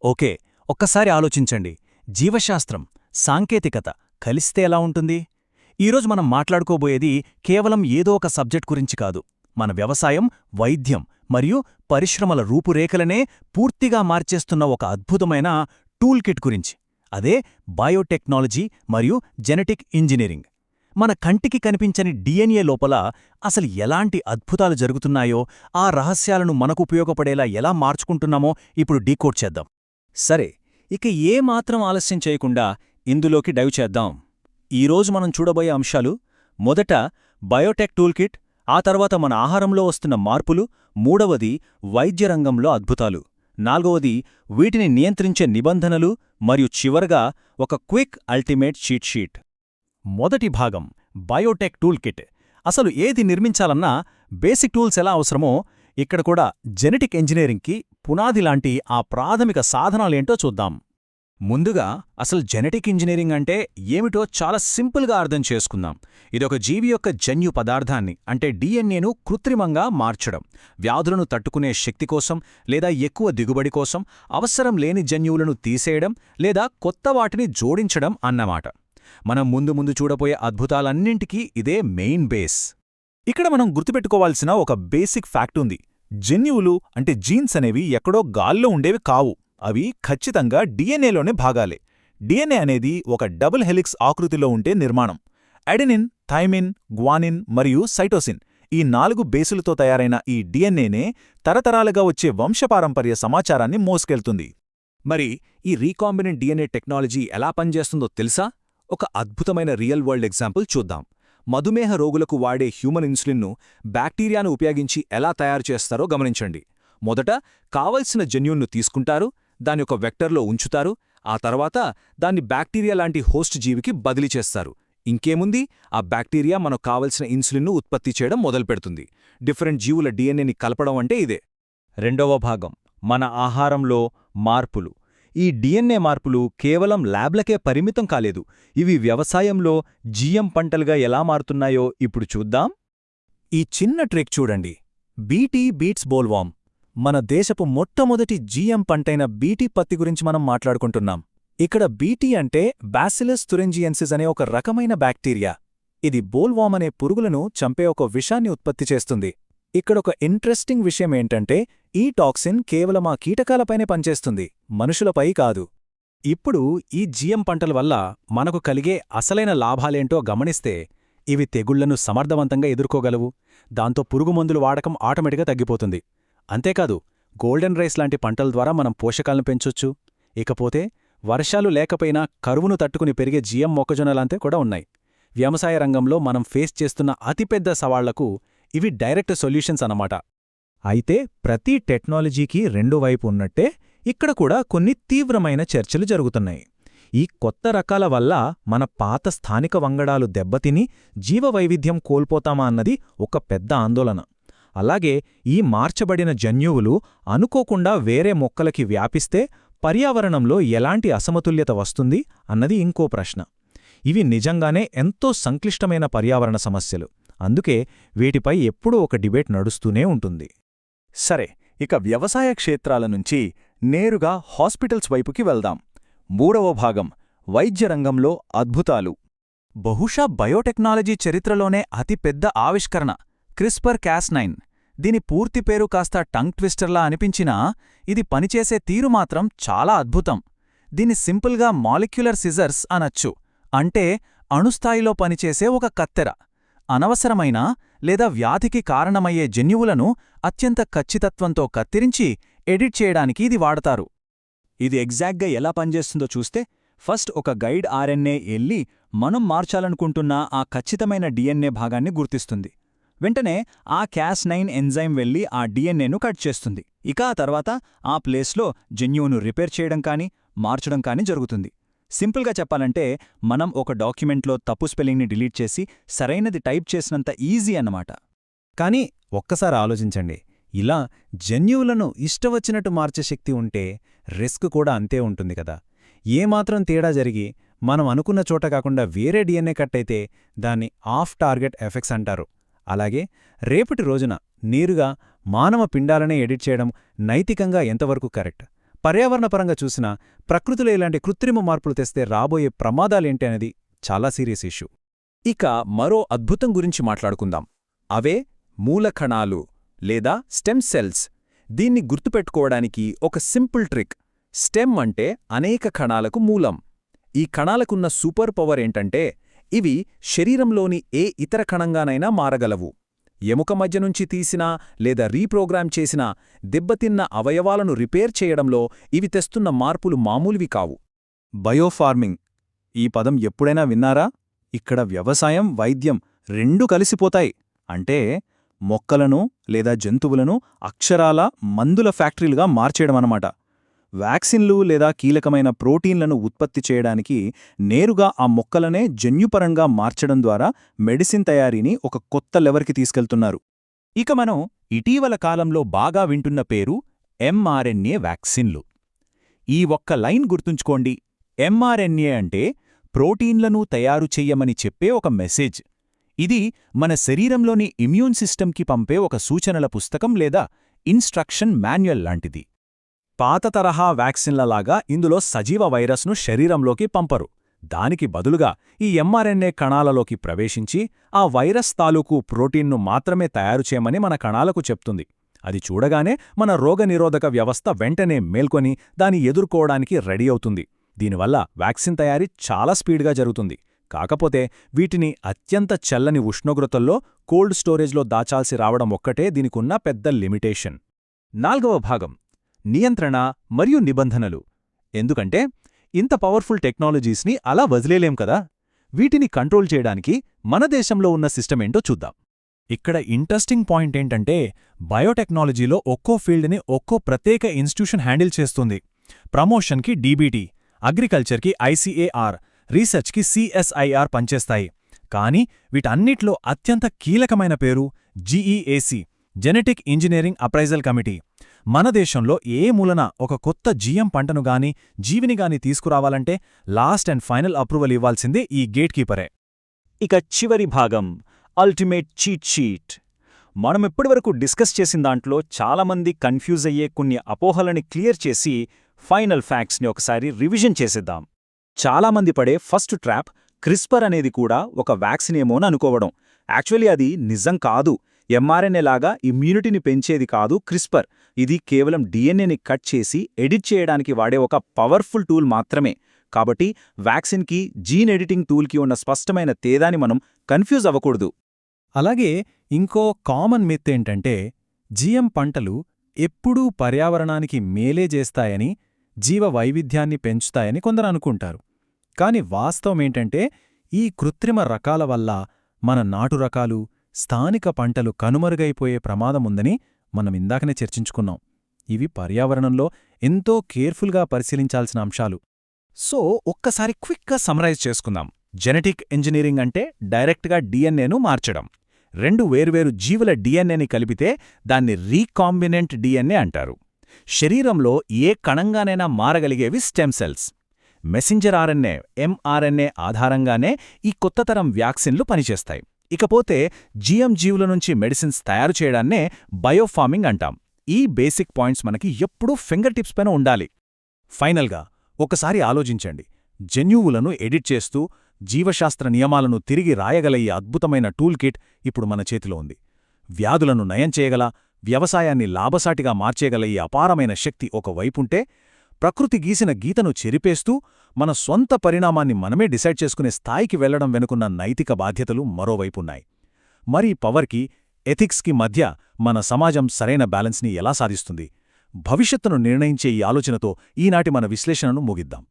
Okay, ఒక్కసారి ఆలోచించండి. జీవశాస్త్రం, సాంకేతికత కలిస్తే ఎలా ఉంటుంది? ఈరోజు మనం మాట్లాడుకోబోయేది కేవలం ఏదో ఒక సబ్జెక్ట్ గురించి కాదు. మన వ్యవసాయం, వైద్యం మరియు పరిశ్రమల రూపురేఖలనే పూర్తిగా మార్చేస్తున్న ఒక అద్భుతమైన టూల్ కిట్ గురించి. అదే బయోటెక్నాలజీ మరియు జెనెటిక్ ఇంజనీరింగ్. మన కంటికి కనిపించని డిఎన్ఏ లోపల అసలు ఎలాంటి అద్భుతాలు జరుగుతున్నాయో, ఆ రహస్యాలను మనకు ఉపయోగపడేలా ఎలా మార్చుకుంటున్నామో ఇప్పుడు డీకోడ్ చేద్దాం. సరే, ఇక ఏమాత్రం ఆలస్యం చేయకుండా ఇందులోకి డైవ్ చేద్దాం. ఈరోజు మనం చూడబోయే అంశాలు: మొదట బయోటెక్ టూల్ కిట్, ఆ తర్వాత మన ఆహారంలో వస్తున్న మార్పులు, మూడవది వైద్యరంగంలో అద్భుతాలు, నాల్గవది వీటిని నియంత్రించే నిబంధనలు, మరియు చివరగా ఒక క్విక్ అల్టిమేట్ చీట్ షీట్. మొదటి భాగం బయోటెక్ టూల్ కిట్. అసలు ఏది నిర్మించాలన్నా బేసిక్ టూల్స్ ఎలా అవసరమో, ఇక్కడ కూడా జెనెటిక్ ఇంజనీరింగ్కి పునాదిలాంటి ఆ ప్రాథమిక సాధనాలేంటో చూద్దాం. ముందుగా అసలు జెనెటిక్ ఇంజనీరింగ్ అంటే ఏమిటో చాలా సింపుల్గా అర్థం చేసుకుందాం. ఇదొక జీవి యొక్క జన్యు పదార్థాన్ని, అంటే డిఎన్ఏను కృత్రిమంగా మార్చడం, వ్యాధులను తట్టుకునే శక్తి కోసం లేదా ఎక్కువ దిగుబడి కోసం అవసరం లేని జన్యువులను తీసేయడం లేదా కొత్త వాటిని జోడించడం అన్నమాట. మనం ముందు చూడబోయే అద్భుతాలన్నింటికీ ఇదే మెయిన్ బేస్. ఇక్కడ మనం గుర్తుపెట్టుకోవాల్సిన ఒక బేసిక్ ఫ్యాక్ట్ ఉంది. జన్యువులు అంటే జీన్స్ అనేవి ఎక్కడో గాల్లో ఉండేవి కావు. అవి ఖచ్చితంగా డిఎన్ఏలోనే భాగాలే. డిఎన్ఏ అనేది ఒక డబుల్ హెలిక్స్ ఆకృతిలో ఉంటే నిర్మాణం. అడెనిన్, థైమిన్, గ్వానిన్ మరియు సైటోసిన్, ఈ 4 బేసులతో తయారైన ఈ డిఎన్ఏనే తరతరాలుగా వచ్చే వంశపారంపర్య సమాచారాన్ని మోసుకెళ్తుంది. మరి ఈ రీకాంబినెంట్ డిఎన్ఏ టెక్నాలజీ ఎలా పనిచేస్తుందో తెలుసా? ఒక అద్భుతమైన రియల్ వరల్డ్ ఎగ్జాంపుల్ చూద్దాం. మధుమేహ రోగులకు వాడే హ్యూమన్ ఇన్సులిన్ను బ్యాక్టీరియాను ఉపయోగించి ఎలా తయారు చేస్తారో గమనించండి. మొదట కావలసిన జన్యువును తీసుకుంటారు, దాని ఒక వెక్టర్లో ఉంచుతారు, ఆ తర్వాత దాన్ని బ్యాక్టీరియా లాంటి హోస్ట్ జీవికి బదిలీ చేస్తారు. ఇంకేముంది, ఆ బ్యాక్టీరియా మనకు కావలసిన ఇన్సులిన్ను ఉత్పత్తి చేయడం మొదలుపెడుతుంది. డిఫరెంట్ జీవుల డిఎన్ఏని కలపడం అంటే ఇదే. రెండవ భాగం మన ఆహారంలో మార్పులు. ఈ డిఎన్ఏ మార్పులు కేవలం ల్యాబ్లకే పరిమితం కాలేదు. ఇవి వ్యవసాయంలో జీఎం పంటలుగా ఎలా మారుతున్నాయో ఇప్పుడు చూద్దాం. ఈ చిన్న ట్రిక్ చూడండి. బీటీ బీట్స్ బోల్వామ్. మన దేశపు మొట్టమొదటి జీఎం పంటైన బీటీ పత్తి గురించి మనం మాట్లాడుకుంటున్నాం. ఇక్కడ బీటీ అంటే బ్యాసిలస్ తురింజియెన్సిస్ అనే ఒక రకమైన బ్యాక్టీరియా. ఇది బోల్వామ్ అనే పురుగులను చంపే ఒక విషాన్ని ఉత్పత్తి చేస్తుంది. ఇక్కడొక ఇంట్రెస్టింగ్ విషయమేంటంటే, ఈ టాక్సిన్ కేవలం ఆ కీటకాలపైనే పనిచేస్తుంది, మనుషులపై కాదు. ఇప్పుడు ఈ జీఎం పంటల వల్ల మనకు కలిగే అసలైన లాభాలేంటో గమనిస్తే, ఇవి తెగుళ్లను సమర్థవంతంగా ఎదుర్కోగలవు. దాంతో పురుగుమందులు వాడకం ఆటోమేటిక్గా తగ్గిపోతుంది. అంతేకాదు, గోల్డెన్ రైస్ లాంటి పంటల ద్వారా మనం పోషకాలను పెంచొచ్చు. ఇకపోతే వర్షాలు లేకపోయినా కరువును తట్టుకుని పెరిగే జీఎం మొక్కజొన్నలంతే కూడా ఉన్నాయి. వ్యవసాయ రంగంలో మనం ఫేస్ చేస్తున్న అతిపెద్ద సవాళ్లకు ఇవి డైరెక్ట్ సొల్యూషన్స్ అన్నమాట. అయితే ప్రతి టెక్నాలజీకి రెండు వైపు ఉన్నట్టే ఇక్కడ కూడా కొన్ని తీవ్రమైన చర్చలు జరుగుతున్నాయి. ఈ కొత్త రకాల వల్ల మన పాత స్థానిక వంగడాలు దెబ్బతిని జీవవైవిధ్యం కోల్పోతామా అన్నది ఒక పెద్ద ఆందోళన. అలాగే ఈ మార్చబడిన జన్యువులు అనుకోకుండా వేరే మొక్కలకి వ్యాపిస్తే పర్యావరణంలో ఎలాంటి అసమతుల్యత వస్తుంది అన్నది ఇంకో ప్రశ్న. ఇవి నిజంగానే ఎంతో సంక్లిష్టమైన పర్యావరణ సమస్యలు. అందుకే వీటిపై ఎప్పుడూ ఒక డిబేట్ నడుస్తూనే ఉంటుంది. సరే, ఇక వ్యవసాయ క్షేత్రాల నుంచి నేరుగా హాస్పిటల్స్ వైపుకి వెళ్దాం. మూడవ భాగం వైద్యరంగంలో అద్భుతాలు. బహుశా బయోటెక్నాలజీ చరిత్రలోనే అతిపెద్ద ఆవిష్కరణ క్రిస్పర్-కాస్9. దీని పూర్తి పేరు కాస్త టంగ్ ట్విస్టర్లా అనిపించినా ఇది పనిచేసే తీరు మాత్రం చాలా అద్భుతం. దీన్ని సింపుల్గా మాలిక్యులర్ సిజర్స్ అనొచ్చు. అంటే అణుస్థాయిలో పనిచేసే ఒక కత్తెర. అనవసరమైన లేదా వ్యాధికి కారణమయ్యే జన్యువులను అత్యంత ఖచ్చితత్వంతో కత్తిరించి ఎడిట్ చేయడానికి ఇది వాడతారు. ఇది ఎగ్జాక్ట్గా ఎలా పనిచేస్తుందో చూస్తే, ఫస్ట్ ఒక గైడ్ ఆర్ఎన్ఏ ఎల్లి మనం మార్చాలనుకుంటున్న ఆ ఖచ్చితమైన డిఎన్ఏ భాగాన్ని గుర్తిస్తుంది. వెంటనే ఆ cas9 ఎంజైమ్ వెళ్లి ఆ డిఎన్ఏను కట్ చేస్తుంది. ఇక ఆ తర్వాత ఆ ప్లేస్లో జన్యువును రిపేర్ చేయడం కానీ మార్చడం కానీ జరుగుతుంది. సింపుల్గా చెప్పాలంటే, మనం ఒక డాక్యుమెంట్లో తప్పు స్పెల్లింగ్ని డిలీట్ చేసి సరైనది టైప్ చేసినంత ఈజీ అన్నమాట. కానీ ఒక్కసారి ఆలోచించండి, ఇలా జన్యువులను ఇష్టవచ్చినట్టు మార్చే శక్తి ఉంటే రిస్క్ కూడా అంతే ఉంటుంది కదా. ఏమాత్రం తేడా జరిగి మనం అనుకున్న చోట కాకుండా వేరే డిఎన్ఏ కట్ అయితే దాన్ని ఆఫ్ టార్గెట్ ఎఫెక్ట్స్ అంటారు. అలాగే రేపటి రోజున నేరుగా మానవ పిండాలనే ఎడిట్ చేయడం నైతికంగా ఎంతవరకు కరెక్ట్? పర్యావరణపరంగా చూసినా ప్రకృతిలో ఇలాంటి కృత్రిమ మార్పులు తెస్తే రాబోయే ప్రమాదాలేంటి అనేది చాలా సీరియస్ ఇష్యూ. ఇక మరో అద్భుతం గురించి మాట్లాడుకుందాం. అవే మూలకణాలు లేదా స్టెమ్ సెల్స్. దీన్ని గుర్తుపెట్టుకోవడానికి ఒక సింపుల్ ట్రిక్. స్టెమ్ అంటే అనేక కణాలకు మూలం. ఈ కణాలకున్న సూపర్ పవర్ ఏంటంటే ఇవి శరీరంలోని ఏ ఇతర కణంగానైనా మారగలవు. ఎముక మధ్య నుంచి తీసినా లేదా రీప్రోగ్రామ్ చేసినా దెబ్బతిన్న అవయవాలను రిపేర్ చేయడంలో ఇవి తెస్తున్న మార్పులు మామూలువి కావు. బయోఫార్మింగ్ ఈ పదం ఎప్పుడైనా విన్నారా? ఇక్కడ వ్యవసాయం, వైద్యం రెండూ కలిసిపోతాయి. అంటే మొక్కలను లేదా జంతువులను అక్షరాల మందుల ఫ్యాక్టరీలుగా మార్చేయడమన్నమాట. వ్యాక్సిన్లు లేదా కీలకమైన ప్రోటీన్లను ఉత్పత్తి చేయడానికి నేరుగా ఆ మొక్కలనే జన్యుపరంగా మార్చడం ద్వారా మెడిసిన్ తయారీని ఒక కొత్త లెవెల్కి తీసుకెళ్తున్నారు. ఇక మనం ఇటీవల కాలంలో బాగా వింటున్న పేరు ఎంఆర్ఎన్ఏ వ్యాక్సిన్లు. ఈ ఒక్క లైన్ గుర్తుంచుకోండి. ఎంఆర్ఎన్ఏ అంటే ప్రోటీన్లను తయారు చెయ్యమని చెప్పే ఒక మెసేజ్. ఇది మన శరీరంలోని ఇమ్యూన్ సిస్టమ్కి పంపే ఒక సూచనల పుస్తకం లేదా ఇన్స్ట్రక్షన్ మాన్యువల్ లాంటిది. పాత తరహా వ్యాక్సిన్లలాగా ఇందులో సజీవ వైరస్ను శరీరంలోకి పంపరు. దానికి బదులుగా ఈ ఎంఆర్ఎన్ఏ కణాలలోకి ప్రవేశించి ఆ వైరస్ తాలూకు ప్రోటీన్ను మాత్రమే తయారు చేయమని మన కణాలకు చెప్తుంది. అది చూడగానే మన రోగనిరోధక వ్యవస్థ వెంటనే మేల్కొని దాన్ని ఎదుర్కోవడానికి రెడీ అవుతుంది. దీనివల్ల వ్యాక్సిన్ తయారీ చాలా స్పీడ్గా జరుగుతుంది. కాకపోతే వీటిని అత్యంత చల్లని ఉష్ణోగ్రతల్లో కోల్డ్ స్టోరేజ్లో దాచాల్సి రావడం ఒక్కటే దీనికున్న పెద్ద లిమిటేషన్. 4వ భాగం నియంత్రణ మరియు నిబంధనలు. ఎందుకంటే ఇంత పవర్ఫుల్ టెక్నాలజీస్ని అలా వదిలేలేం కదా. వీటిని కంట్రోల్ చేయడానికి మన దేశంలో ఉన్న సిస్టమేంటో చూద్దాం. ఇక్కడ ఇంట్రెస్టింగ్ పాయింట్ ఏంటంటే బయోటెక్నాలజీలో ఒక్కో ఫీల్డ్ని ఒక్కో ప్రత్యేక ఇన్స్టిట్యూషన్ హ్యాండిల్ చేస్తుంది. ప్రమోషన్కి డీబీటీ, అగ్రికల్చర్కి ఐసీఏఆర్, రీసెర్చ్కి సిఎస్ఐఆర్ పనిచేస్తాయి. కానీ వీటన్నిట్లో అత్యంత కీలకమైన పేరు GEAC, genetic engineering appraisal committee. మన దేశంలో ఏ మూలన ఒక కొత్త జీఎం పంటను గాని జీవిని గాని తీసుకురావాలంటే లాస్ట్ అండ్ ఫైనల్ అప్రూవల్ ఇవ్వాల్సిందే ఈ గేట్ కీపరే. ఇక చివరి భాగం అల్టిమేట్ చీట్ షీట్. మనమిప్పటివరకు డిస్కస్ చేసిన దాంట్లో చాలామంది కన్ఫ్యూజ్ అయ్యే కొన్ని అపోహలని క్లియర్ చేసి ఫైనల్ ఫ్యాక్ట్స్ని ఒకసారి రివిజన్ చేసేద్దాం. చాలామంది పడే ఫస్ట్ ట్రాప్ క్రిస్పర్ అనేది కూడా ఒక వ్యాక్సినేమోని అనుకోవడం. యాక్చువల్లీ అది నిజం కాదు. ఎంఆర్ఎన్ఏలాగా ఇమ్యూనిటీని పెంచేది కాదు క్రిస్పర్. ఇది కేవలం డిఎన్ఏని కట్ చేసి ఎడిట్ చేయడానికి వాడే ఒక పవర్ఫుల్ టూల్ మాత్రమే. కాబట్టి వ్యాక్సిన్కి జీన్ ఎడిటింగ్ టూల్కి ఉన్న స్పష్టమైన తేడాని మనం కన్ఫ్యూజ్ అవ్వకూడదు. అలాగే ఇంకో కామన్ మిత్ ఏంటంటే జీఎం పంటలు ఎప్పుడూ పర్యావరణానికి మేలే చేస్తాయని, జీవ వైవిధ్యాన్ని పెంచుతాయని కొందరు అనుకుంటారు. కాని వాస్తవమేంటంటే ఈ కృత్రిమ రకాల వల్ల మన నాటు రకాలు, స్థానిక పంటలు కనుమరుగైపోయే ప్రమాదముందని మనమిందాకనే చర్చించుకున్నాం. ఇవి పర్యావరణంలో ఎంతో కేర్ఫుల్గా పరిశీలించాల్సిన అంశాలు. సో ఒక్కసారి క్విక్గా సమరైజ్ చేసుకుందాం. జెనెటిక్ ఇంజనీరింగ్ అంటే డైరెక్ట్గా డిఎన్ఏను మార్చడం. 2 వేర్వేరు జీవుల డిఎన్ఏని కలిపితే దాన్ని రీకాంబినెంట్ డిఎన్ఏ అంటారు. శరీరంలో ఏ కణంగానైనా మారగలిగేవి stem cells. Messenger RNA, mRNA ఆధారంగానే ఈ కొత్త తరం వ్యాక్సిన్లు పనిచేస్తాయి. ఇకపోతే జీఎం జీవుల నుంచి మెడిసిన్స్ తయారు చేయడాన్నే బయోఫార్మింగ్ అంటాం. ఈ బేసిక్ పాయింట్స్ మనకి ఎప్పుడూ ఫింగర్ టిప్స్ పైన ఉండాలి. ఫైనల్గా ఒకసారి ఆలోచించండి. జన్యువులను ఎడిట్ చేస్తూ జీవశాస్త్ర నియమాలను తిరిగి రాయగల ఈ అద్భుతమైన టూల్ కిట్ ఇప్పుడు మన చేతిలో ఉంది. వ్యాధులను నయం చేయగల, వ్యవసాయాన్ని లాభసాటిగా మార్చేయగల ఈ అపారమైన శక్తి ఒకవైపుంటే, ప్రకృతి గీసిన గీతను చెరిపేస్తూ మన స్వంత పరిణామాన్ని మనమే డిసైడ్ చేసుకునే స్థాయికి వెళ్లడం వెనుకున్న నైతిక బాధ్యతలు మరోవైపున్నాయి. మరి పవర్కి, ఎథిక్స్కి మధ్య మన సమాజం సరైన బ్యాలెన్స్ని ఎలా సాధిస్తుంది? భవిష్యత్తును నిర్ణయించే ఈ ఆలోచనతో ఈనాటి మన విశ్లేషణను ముగిద్దాం.